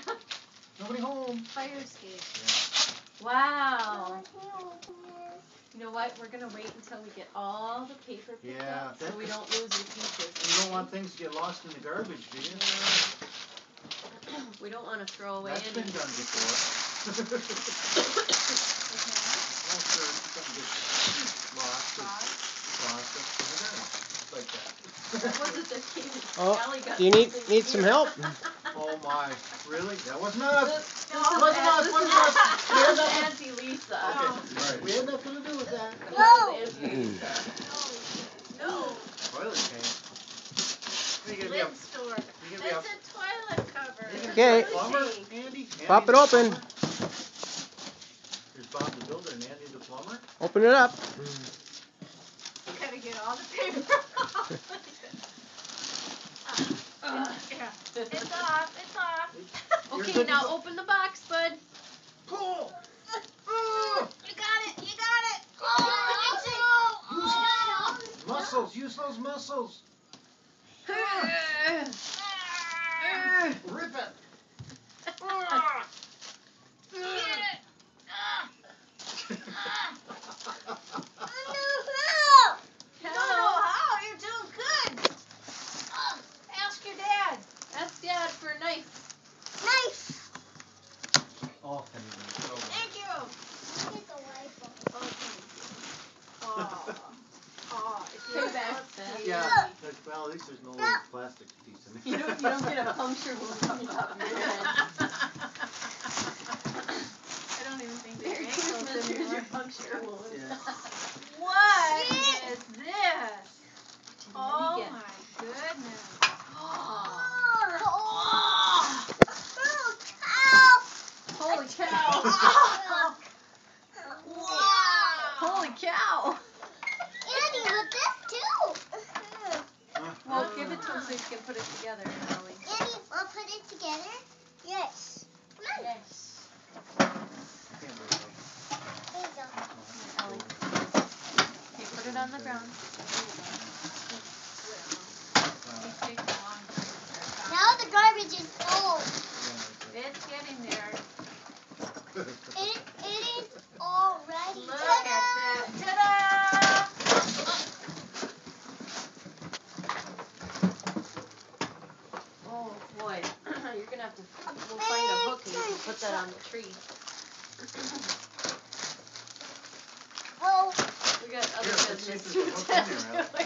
Yeah. Nobody home. Fire escape. Yeah. Wow. You know what? We're going to wait until we get all the paper picked up so we don't lose your pieces. You don't want things to get lost in the garbage, do you? We don't want to throw away That's any. been done before. Oh, sure, something gets lost up in the garbage. Like that. Was it the key? Oh, do you need some help? Oh my, really? That wasn't us. This wasn't us. is Auntie Lisa. Okay, right. We had nothing to do with that. No. Auntie Lisa. No. Toilet tank. Lid store. That's a toilet cover. Okay. Plumber, Andy? Pop it open. Here's Bob the builder and Andy the plumber. Open it up. You gotta get all the paper off. Yeah. It's off. It's off. Okay, now open the box, bud. Pull! You got it. You got it. Oh, Muscles. Use those muscles. Rip it. Dad for a knife. Nice. Oh, so Thank you. Too bad. yeah. Well, at least there's no little plastic piece in it. You don't get a puncture wound coming out of your head. I don't even think Merry they're Christmas, ankles here's anymore. your puncture wound. Yeah. What is this? Oh Get- my goodness. Holy cow. Holy cow. Andy, with this too. Well, give it to him so he can put it together, Ellie. Andy, we'll put it together? Yes. Come on. Yes. Can't believe it. There you go. Ellie. Okay, put it on the ground. Now the garbage is full. Yeah, It's getting there. It is already. Look Ta-da! at that. Ta-da! Oh boy, you're gonna have to. We'll find a hook and you can put that on the tree. Well, We got other Here, let's see if business there's a hook in there, to Ellie. do.